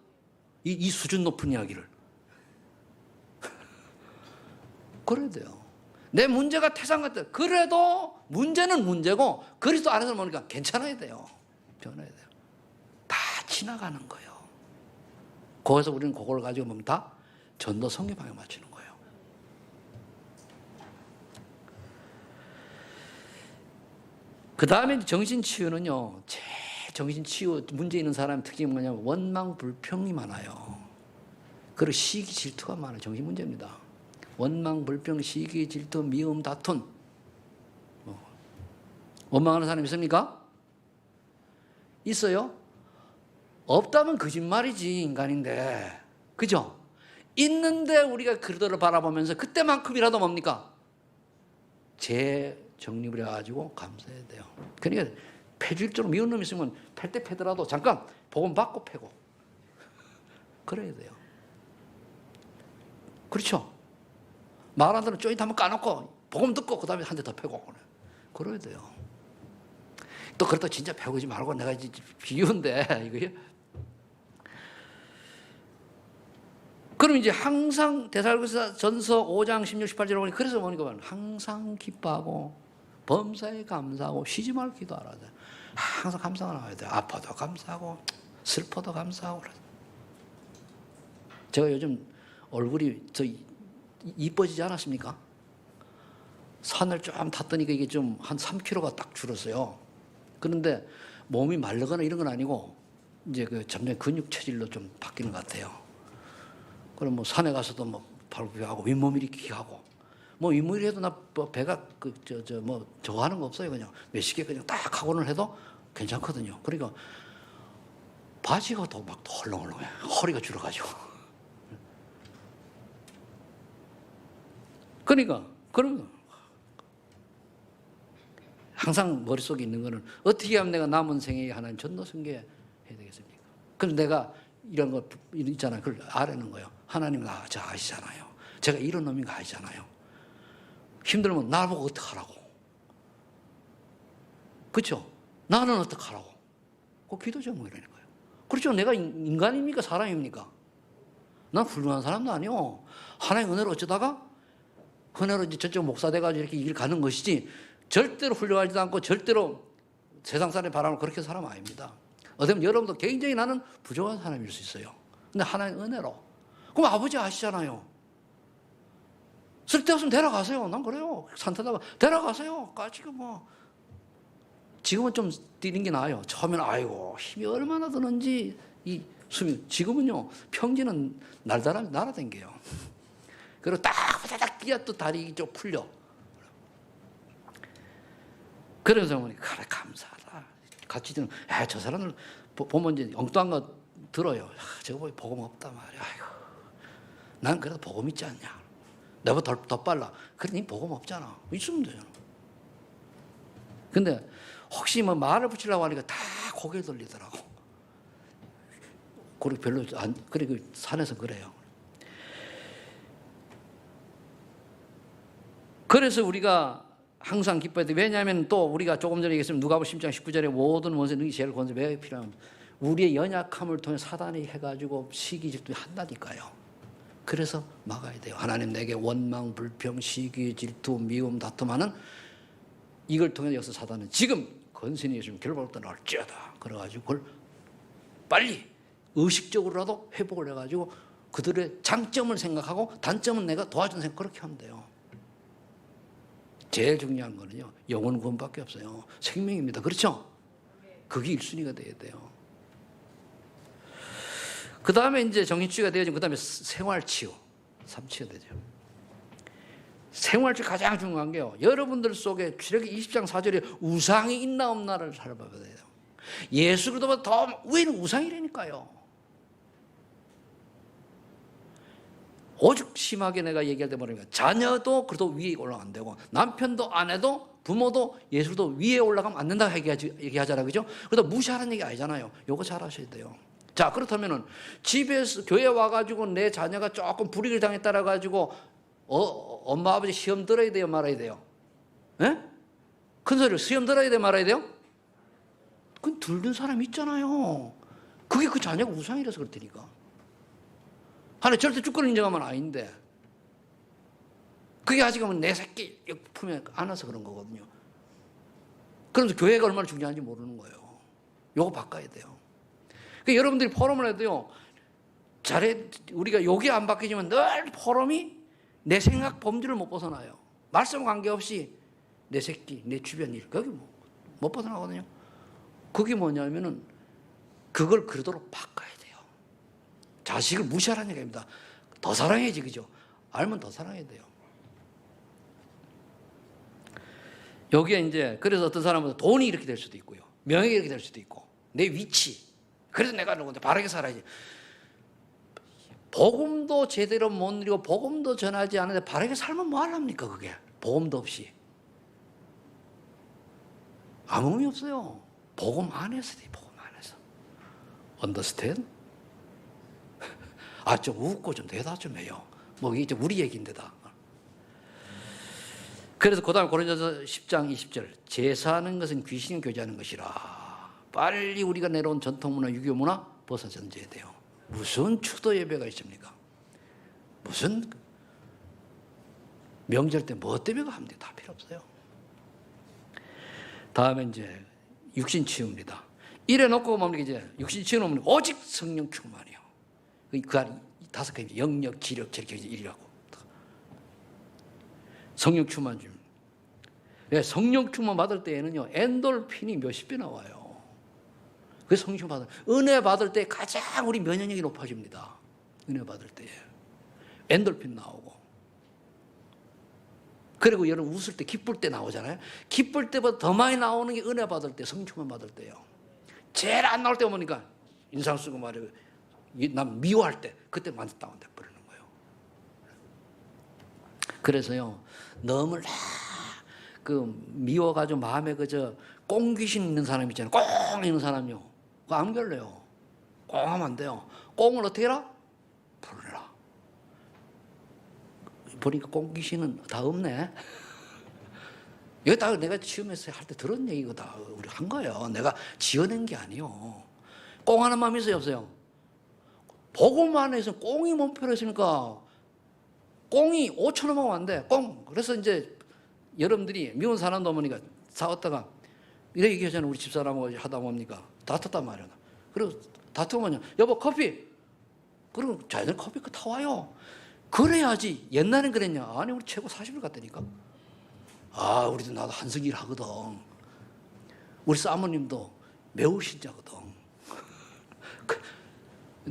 이 수준 높은 이야기를. 그래야 돼요. 내 문제가 태산 같아. 그래도 문제는 문제고 그리스도 안에서 보니까 괜찮아야 돼요. 변해야 돼요. 다 지나가는 거예요. 거기서 우리는 그걸 가지고 보면 다 전도 선교 방향 맞추는 거예요. 그 다음에 정신치유는요. 정신치유 문제 있는 사람의 특징이 뭐냐면 원망 불평이 많아요. 그리고 시기 질투가 많아요. 정신 문제입니다. 원망, 불평, 시기, 질투, 미움, 다툼. 원망하는 사람 있습니까? 있어요? 없다면 거짓말이지, 인간인데. 그죠? 있는데 우리가 그들을 바라보면서 그때만큼이라도 뭡니까? 재정립을 해가지고 감사해야 돼요. 그러니까 패질적으로 미운 놈 있으면 패 때 패더라도 잠깐 복음 받고 패고 그래야 돼요. 그렇죠? 말 안 듣는 조인트 한번 까놓고 복음 듣고 그 다음에 한 대 더 패고 그래야 돼요. 또 그렇다 진짜 패고지 말고 내가 이제 비유인데 이거요. 그럼 이제 항상 데살로니가 전서 5장 16, 18절에 보니 그래서 보니까 항상 기뻐하고 범사에 감사하고 쉬지 말고 기도하라. 항상 감사가 나와야 돼요. 아파도 감사하고 슬퍼도 감사하고. 제가 요즘 얼굴이 저 이뻐지지 않았습니까? 산을 좀 탔더니 이게 좀 한 3kg가 딱 줄었어요. 그런데 몸이 마르거나 이런 건 아니고 이제 그 점점 근육 체질로 좀 바뀌는 것 같아요. 그럼 뭐 산에 가서도 뭐 발굽하고 윗몸 일으키기 하고 뭐 윗몸 일으키 해도 나 배가 뭐 저거 하는 거 없어요. 그냥 몇십 개 그냥 딱 하고는 해도 괜찮거든요. 그러니까 바지가 더 막 헐렁헐렁해. 허리가 줄어가지고. 그러니까 항상 머릿속에 있는 거는 어떻게 하면 내가 남은 생에 하나님 전도 선교해야 되겠습니까? 그래서 내가 이런 거 있잖아요. 그걸 아는 거예요. 하나님 나 저 아시잖아요. 제가 이런 놈인 거 아시잖아요. 힘들면 나를 보고 어떡하라고. 그렇죠? 나는 어떡하라고. 그 기도 제목이라는 거예요. 그렇죠? 내가 인간입니까? 사람입니까? 난 훌륭한 사람도 아니요. 하나님 은혜로 어쩌다가 은혜로 이제 저쪽 목사 돼가지고 이렇게 일 가는 것이지 절대로 훌륭하지도 않고 절대로 세상 사람의 바람을 그렇게 사람 아닙니다. 어쩌면 여러분도 굉장히 나는 부족한 사람일 수 있어요. 근데 하나님 은혜로. 그럼 아버지 아시잖아요. 쓸데없으면 데려가세요. 난 그래요. 산타다가 데려가세요. 지금 뭐. 지금은 좀 뛰는 게 나아요. 처음에는 아이고 힘이 얼마나 드는지 이 숨이. 지금은요 평지는 날아다녀요. 그리고 딱 뛰어 또 다리 좀 풀려. 그래서 어머니 그래 감사하다. 같이 듣는 저 사람을 보면 이제 엉뚱한 거 들어요. 저거 보니 복음 없단 말이야. 아이고, 난 그래도 복음 있지 않냐. 내가 더 빨라. 그러니 복음 없잖아. 있으면 되잖아. 근데 혹시 뭐 말을 붙이려고 하니까 다 고개 돌리더라고. 그리고 별로 안 그래 그 산에서 그래요. 그래서 우리가 항상 기뻐야 돼. 왜냐하면 또 우리가 조금 전에 얘기했으면 누가복음 10장 19절에 모든 원수 능히 제일 권세 왜 필요하면 우리의 연약함을 통해 사단이 해가지고 시기 질투 한다니까요. 그래서 막아야 돼요. 하나님 내게 원망, 불평, 시기, 질투, 미움, 다툼하는 이걸 통해 여기서 사단은 지금 권세는 예수님 결박부터 날지어다. 그래가지고 그걸 빨리 의식적으로라도 회복을 해가지고 그들의 장점을 생각하고 단점은 내가 도와주는 생각 그렇게 하면 돼요. 제일 중요한 거는요. 영혼 구원밖에 없어요. 생명입니다. 그렇죠? 그게 1순위가 돼야 돼요. 그 다음에 이제 정신치유가 되어지면 그 다음에 생활치유. 3치유가 되죠. 생활치유 가장 중요한 게요. 여러분들 속에 출애굽기 20장 4절에 우상이 있나 없나를 살펴봐야 돼요. 예수 그리스도보다 더 위에는 우상이라니까요. 오죽 심하게 내가 얘기할 때 뭐냐면 자녀도 그래도 위에 올라가면 안 되고 남편도 아내도 부모도 예수도 위에 올라가면 안 된다고 얘기하잖아요. 그죠? 그래도 무시하는 얘기 아니잖아요. 요거 잘 하셔야 돼요. 자, 그렇다면은 집에서 교회 와가지고 내 자녀가 조금 불이익을 당했다라 가지고 엄마 아버지 시험 들어야 돼요, 말아야 돼요? 예? 큰 소리로 시험 들어야 돼요, 말아야 돼요? 그건 들는 사람 있잖아요. 그게 그 자녀가 우상이라서 그렇다니까. 하나님 절대 주권을 인정하면 아닌데 그게 아직은 내 새끼 품에 안아서 그런 거거든요. 그러면서 교회가 얼마나 중요한지 모르는 거예요. 요거 바꿔야 돼요. 그러니까 여러분들이 포럼을 해도요. 우리가 요게 안 바뀌지만 늘 포럼이 내 생각 범주를 못 벗어나요. 말씀 관계없이 내 새끼, 내 주변 일 거기 못 벗어나거든요. 그게 뭐냐면은 그걸 그러도록 바꿔야 돼요. 자식을 무시하라는 얘기입니다. 더 사랑해야지, 그죠? 알면 더 사랑해야 돼요. 여기에 이제 그래서 어떤 사람은 돈이 이렇게 될 수도 있고요, 명예가 이렇게 될 수도 있고, 내 위치. 그래서 내가 누군데 바르게 살아야지. 복음도 제대로 못 누리고 복음도 전하지 않는데 바르게 살면 뭐 하랍니까? 그게 복음도 없이 아무 의미 없어요. 복음 안에서 돼. 복음 안에서. Understand? 좀 웃고 좀 대답 좀 해요. 뭐 이게 우리 얘기인데다. 그래서 그 다음에 고린도서 10장 20절, 제사하는 것은 귀신 교제하는 것이라. 빨리 우리가 내려온 전통문화, 유교문화 벗어져야 돼요. 무슨 추도 예배가 있습니까? 무슨 명절 때 뭐 때문에 합니다. 다 필요 없어요. 다음에 이제 육신 치유입니다. 이래 놓고 뭡니까? 이제 육신 치유는 오직 성령 충만이요. 그 안에 5가지 영력, 지력, 체력, 일이라고. 성령 충만 중. 성령 충만 받을 때에는요, 엔돌핀이 몇십 배 나와요. 그 성령 받을, 은혜 받을 때 가장 우리 면역력이 높아집니다. 은혜 받을 때 엔돌핀 나오고. 그리고 여러분 웃을 때, 기쁠 때 나오잖아요. 기쁠 때보다 더 많이 나오는 게 은혜 받을 때, 성령 충만 받을 때요. 제일 안 나올 때 보니까 인상 쓰고 말이에요. 남 미워할 때, 그때 완전 다운돼 버리는 거예요. 그래서요, 너무 미워가지고 마음에 꽁귀신 있는 사람 있잖아요. 꽁 있는 사람요. 그거 안 결려요. 꽁 하면 안 돼요. 꽁을 어떻게 해라? 풀어라. 보니까 꽁귀신은 다 없네. 이거 다 내가 시험에서 할 때 들은 얘기고 다 우리 한 거예요. 내가 지어낸 게 아니에요. 꽁 하는 마음이 있어요, 없어요? 복음 안에서 꽁이 몸표로 있으니까 꽁이 5,000원 먹으면 안 돼. 꽁. 그래서 이제 여러분들이 미운 사람도 보니까 싸웠다가 이렇게 얘기하잖아요. 우리 집사람하고 하다 뭡니까? 다퉜단 말이야. 그리고 다투면 여보 커피. 그럼 자기들 커피 타와요. 그래야지. 옛날엔 그랬냐? 아니 우리 최고 40일 갔다니까. 우리도 나도 한석일 하거든. 우리 사모님도 매우 신자거든.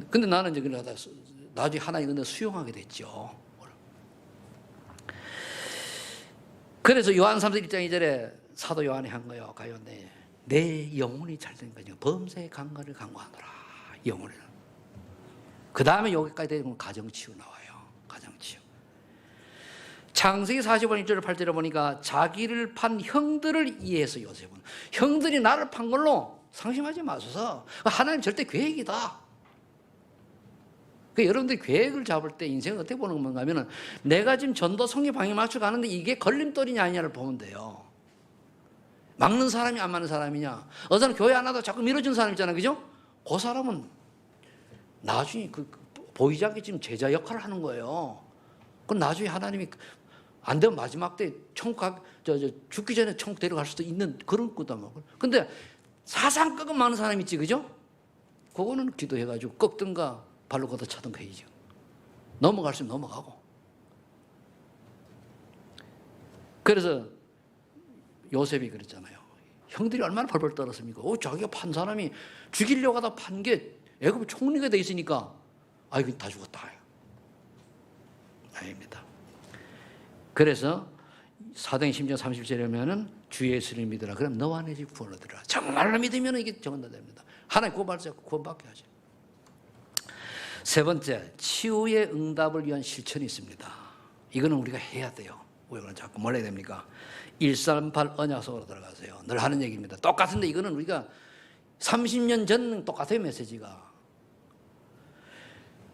근데 나는 이제 그러다 나중에 하나님 은혜 수용하게 됐죠. 그래서 요한 3서 1장 2절에 사도 요한이 한 거예요. 가요. 내 영혼이 잘된 거죠. 범사의 강건을 강구하노라. 영혼에는. 그 다음에 여기까지 되면 가정치유 나와요. 가정치유. 창세기 45년 1절 8절에 보니까 자기를 판 형들을 이해해서 요셉은, 형들이 나를 판 걸로 상심하지 마소서. 하나님 절대 계획이다. 여러분들이 계획을 잡을 때 인생을 어떻게 보는 건가 하면, 내가 지금 전도 성리 방향 맞춰 가는데 이게 걸림돌이냐 아니냐를 보면 돼요. 막는 사람이 안 맞는 사람이냐. 어떤 교회 안 와도 자꾸 밀어준 사람 있잖아요. 그죠? 그 사람은 나중에 보이지 않게 지금 제자 역할을 하는 거예요. 그럼 나중에 하나님이 안 되면 마지막 때 죽기 전에 천국 데려갈 수도 있는 그런 거다. 근데 사상 꺾은 많은 사람이 있지. 그죠? 그거는 기도해가지고 꺾든가 발로 걷어 차든가 해야죠. 넘어갈 수 있으면 넘어가고. 그래서 요셉이 그랬잖아요. 형들이 얼마나 벌벌 떨었습니까? 자기가 판 사람이 죽이려고 하다 판 게 애굽 총리가 돼 있으니까 이거 다 죽었다. 아닙니다. 그래서 사도행 10장 30절에 보면은 주 예수를 믿으라. 그럼 너와 내 집 구원을 얻으라. 정말로 믿으면 이게 정답됩니다. 하나님 구원받게 하죠. 세 번째, 치유의 응답을 위한 실천이 있습니다. 이거는 우리가 해야 돼요. 왜 그런 자꾸 뭘 해야 됩니까? 138 언약 속으로 들어가세요. 늘 하는 얘기입니다. 똑같은데 이거는 우리가 30년 전 똑같아요. 메시지가.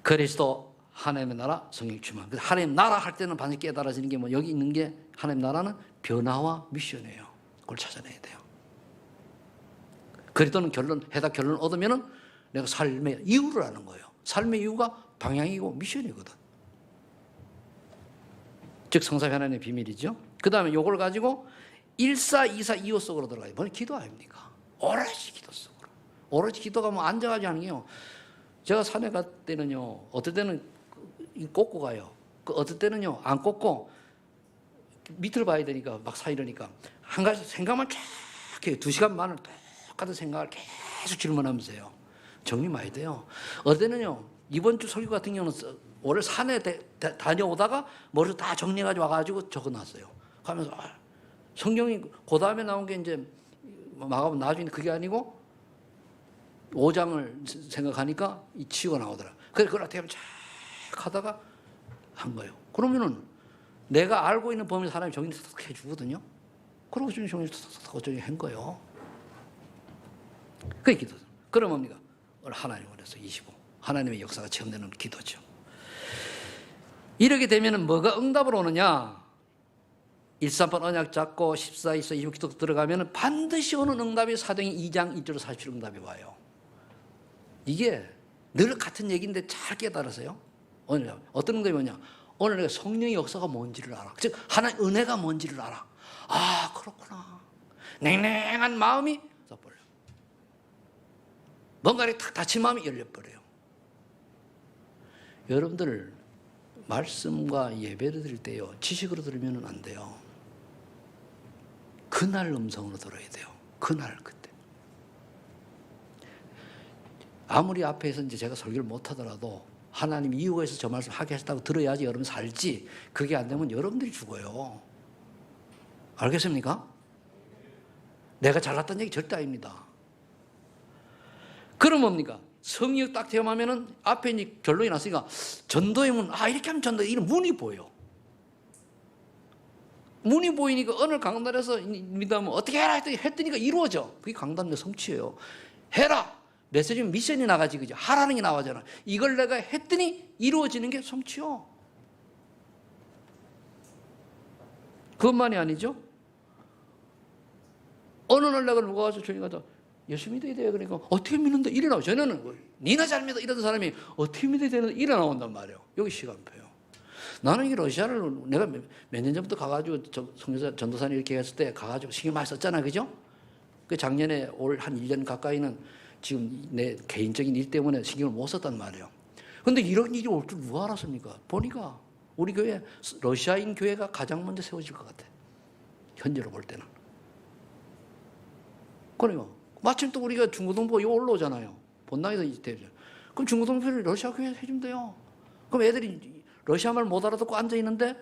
그리스도 하나님의 나라 성령 충만. 하나님 나라 할 때는 반드시 깨달아지는 게 여기 있는 게 하나님 나라는 변화와 미션이에요. 그걸 찾아내야 돼요. 그리스도는 해답 결론 얻으면은 내가 삶의 이유를 아는 거예요. 삶의 이유가 방향이고 미션이거든. 즉 성삼위 하나님의 비밀이죠. 그 다음에 이걸 가지고 142425 속으로 들어가요. 뭐냐? 기도 아닙니까? 오로지 기도 속으로. 오로지 기도가 앉아가지고 하는 게요. 제가 산에 갈 때는요, 어떨 때는 꽂고 가요. 어떨 때는요, 안 꽂고 밑을 봐야 되니까 막 이러니까 한 가지 생각만 쫙 해요. 2시간 반을 똑같은 생각을 계속 질문하면서요. 정리 많이 돼요. 어떨 때는요, 이번 주 설교 같은 경우는 오늘 산에 다녀오다가 머리를 다 정리해가지고 와가지고 적어놨어요. 가면서 성경이 그 다음에 나온 게 이제 마가복음 나중에 그게 아니고 5장을 생각하니까 이 치유가 나오더라. 그래서 그걸 어떻게 하면 쫙 하다가 한 거예요. 그러면은 내가 알고 있는 범위에서 하나님 정리를 탁 해주거든요. 그러고 주님 정리를 탁 한 거예요. 그게 기도. 그럼 뭡니까? 오늘 하나님 원해서 25. 하나님의 역사가 체험되는 기도죠. 이렇게 되면 뭐가 응답으로 오느냐? 138 언약 잡고 14, 24, 25 기도 들어가면 반드시 오는 응답이 사도행전 2장 1절로 47 응답이 와요. 이게 늘 같은 얘기인데 잘 깨달으세요. 오늘 어떤 응답이 뭐냐? 오늘 내가 성령의 역사가 뭔지를 알아. 즉 하나의 은혜가 뭔지를 알아. 아 그렇구나. 냉랭한 마음이 써버려. 뭔가 이렇게 탁 닫힌 마음이 열려버려요. 여러분들 말씀과 예배를 드릴 때요 지식으로 들으면 안 돼요. 그날 음성으로 들어야 돼요. 그날 그때. 아무리 앞에서 이제 제가 설교를 못 하더라도 하나님 이유가 있어서 저 말씀 하게 하셨다고 들어야지 여러분 살지. 그게 안 되면 여러분들이 죽어요. 알겠습니까? 내가 잘났다는 얘기 절대 아닙니다. 그럼 뭡니까? 성령 딱 체험하면은 앞에 이제 결론이 났으니까 전도의 문, 이렇게 하면 전도, 이런 문이 보여. 문이 보이니까 어느 강단에서 믿으면 어떻게 해라 했더니까 이루어져. 그게 강단의 성취예요. 해라. 메시지는 미션이 나가지, 그죠? 하라는 게 나와잖아. 이걸 내가 했더니 이루어지는 게 성취요. 그것만이 아니죠. 어느 날 내가 누가 와서 주님 가서 예수 믿어야 돼요. 그러니까 어떻게 믿는다? 이래 나와. 전에는 니나 잘 믿어 이러던 사람이 어떻게 믿어야 되는데 이래 나온단 말이에요. 여기 시간표요. 나는 이 러시아를 내가 몇 년 전부터 가가지고 성교사 전도사님 이렇게 했을 때 가가지고 신경 많이 썼잖아, 그죠? 그 작년에 올 한 1년 가까이는 지금 내 개인적인 일 때문에 신경을 못 썼단 말이에요. 근데 이런 일이 올 줄 누가 알았습니까? 보니까 우리 교회, 러시아인 교회가 가장 먼저 세워질 것 같아. 현재로 볼 때는. 그래요. 마침 또 우리가 중고등부 이거 올라오잖아요. 본당에서 되죠. 그럼 중고등부를 러시아 교회에 해주면 돼요. 그럼 애들이 러시아 말 못 알아듣고 앉아있는데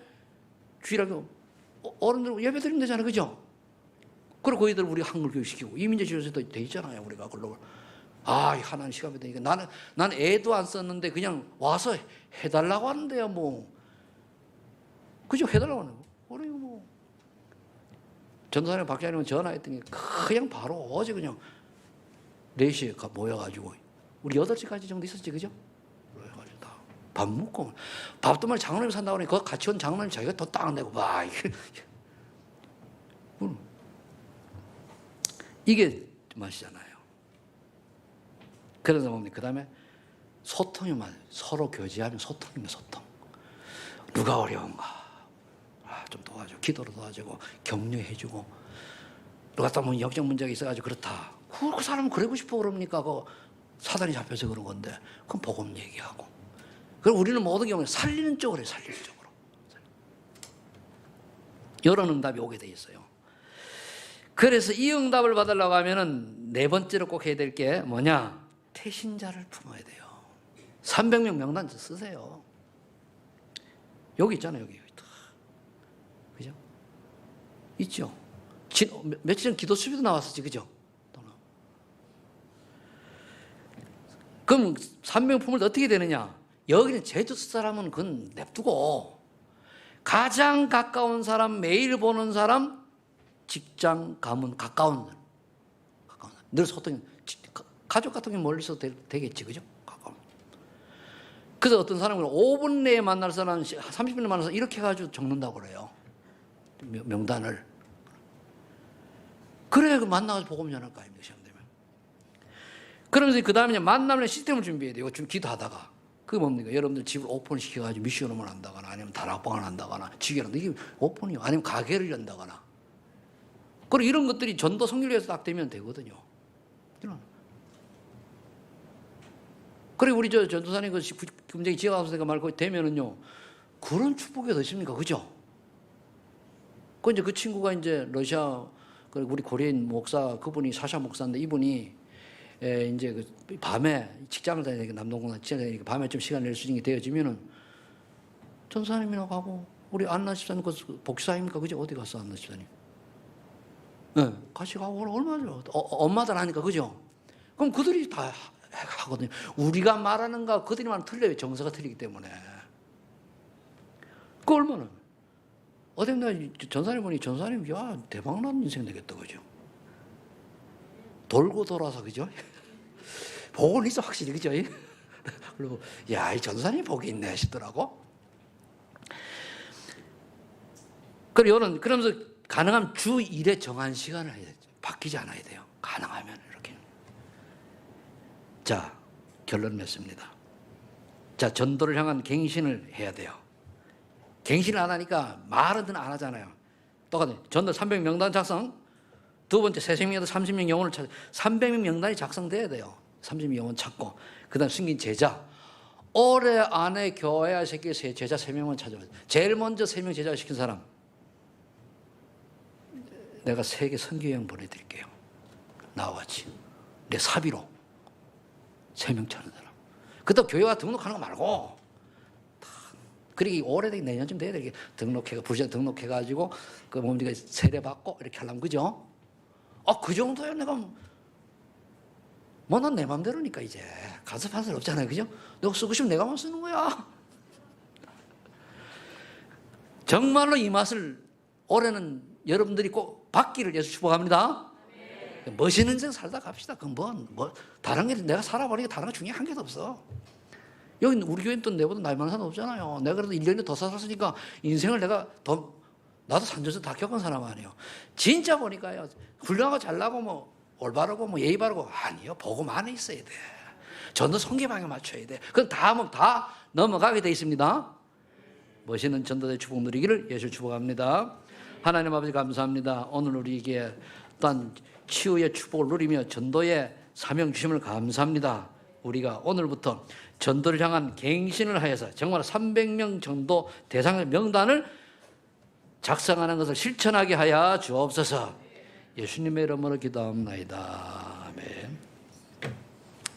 주일하게 어른들 예배 드리면 되잖아요. 그죠? 그리고 거기들 우리 한글 교육 시키고 이민재 지도에서도 돼 있잖아요. 우리가 글로벌. 하나님 시간이 되니까 나는 애도 안 썼는데 그냥 와서 해달라고 하는데요. 뭐. 그죠? 해달라고 하는 거. 그래요, 뭐. 전도사님 박사님은 전화했더니 그냥 바로 어제 그냥 4시에 모여가지고 우리 8시까지 정도 있었지, 그죠? 그래가지고 다 밥 먹고 밥도 말 장로님 산다고 하니 그 같이 온 장로님 자기가 더 딱 내고 막 이게 맛이잖아요. 그래서 뭡니까? 그 다음에 소통이 맞아요. 서로 교제하면 소통입니다. 소통. 누가 어려운가? 좀 도와줘. 기도로 도와주고 격려해주고 누가 또 뭐 영적 문제가 있어가지고 그렇다. 그 사람은 그러고 싶어 그럽니까? 그 사단이 잡혀서 그런 건데 그럼 복음 얘기하고. 그리고 우리는 모든 경우에 살리는 쪽으로 해요. 살리는 쪽으로. 이런 응답이 오게 돼 있어요. 그래서 이 응답을 받으려고 하면은 4번째로 꼭 해야 될 게 뭐냐? 태신자를 품어야 돼요. 300명 명단 쓰세요. 여기 있잖아요. 여기. 그죠? 있죠. 며칠 전 기도 수비도 나왔었지, 그죠? 그럼 300명 품을 때 어떻게 되느냐? 여기는 제주 사람은 그건 냅두고 가장 가까운 사람, 매일 보는 사람, 직장 가문 가까운 사람, 늘 소통이 가족 같은 게 멀리서 되겠지, 그죠? 가까운. 그래서 어떤 사람은 5분 내에 만날 사람, 30분 내에 만나서 이렇게 해가지고 적는다고 그래요. 명단을. 그래야 그 만나가지고 복음 전할 거 아닙니까, 시험 되면. 그러면서 그 다음에 만나면 시스템을 준비해야 돼요. 지금 기도하다가. 그게 뭡니까? 여러분들 집을 오픈시켜가지고 미션홈을 한다거나 아니면 다락방을 한다거나 지게를 이게 오픈이요. 아니면 가게를 연다거나. 그리고 이런 것들이 전도 성결에서 딱 되면 되거든요. 그리고 우리 전도사님 그 금쟁이 지어가면서 말고 되면은요. 그런 축복이 어디 있습니까? 그죠? 그 이제 그 친구가 이제 러시아 우리 고려인 목사 그분이 사샤 목사인데 이분이 이제 그 밤에 직장을 다니니까 남동공단 직장을 다니니까 밤에 좀 시간 낼 수 있는 게 되어지면은 전사님이나 가고 우리 안나 집사님 그 복사입니까? 그죠? 어디 갔어 안나 집사님? 네, 같이 가고 얼마나 좋아. 엄마들 하니까 그죠? 그럼 그들이 다 하거든요. 우리가 말하는 거 그들이 말하는 틀려요. 정서가 틀리기 때문에. 그 얼마나 어디 내가 전사님 보니 전사님 야 대박난 인생 되겠다 그죠? 돌고 돌아서 그죠? 복은 있어 확실히 그죠? 그리고 야 이 전사님 복이 있네 싶더라고. 그리고 그러면서 가능하면 주 1회 정한 시간을 해야 돼요. 바뀌지 않아야 돼요. 가능하면 이렇게. 자, 결론 맺습니다. 자, 전도를 향한 갱신을 해야 돼요. 갱신을 안 하니까 말은 안 하잖아요. 똑같아요. 전도 300명단 작성. 두 번째, 새생명에도 30명 영혼을 찾아. 300명 명단이 작성돼야 돼요. 30명 영혼 찾고. 그 다음 숨긴 제자. 올해 안에 교회에 새길 제자 3명만 찾아와요. 제일 먼저 3명 제자를 시킨 사람. 내가 세계 선교여행 보내드릴게요. 나와 같이. 내 사비로. 3명 찾는 사람. 그때 교회와 등록하는 거 말고. 그리고 오래되게 내년쯤 돼야 되게 부르짖어 등록해가지고 그 몸뚱이가 세례받고 이렇게 하려면 그죠? 그 정도야 내가 뭐 난 내 맘대로니까 이제 간섭할 수 없잖아요, 그죠? 내가 쓰고 싶으면 내가만 쓰는 거야. 정말로 이 맛을 올해는 여러분들이 꼭 받기를 예수 축복합니다. 멋있는 인생 살다 갑시다. 그건 뭐 다른 게 내가 살아버리니까 다른 거 중요한 게도 없어. 여기 우리 교회는 또 내보다 나이 많은 사람 없잖아요. 내가 그래도 1년에 더 살았으니까 인생을 내가 더 나도 산전에서 다 겪은 사람 아니에요. 진짜 보니까요. 훌륭하고 잘나고 뭐 올바르고 뭐 예의 바르고 아니요. 복음 안에 있어야 돼. 전도 성계방에 맞춰야 돼. 그건 다 넘어가게 돼 있습니다. 멋있는 전도의 축복 누리기를 예수 축복합니다. 하나님 아버지 감사합니다. 오늘 우리에게 또한 치유의 축복을 누리며 전도의 사명 주심을 감사합니다. 우리가 오늘부터 전도를 향한 갱신을 하여서 정말 300명 정도 대상 명단을 작성하는 것을 실천하게 하여 주옵소서. 예수님의 이름으로 기도합니다.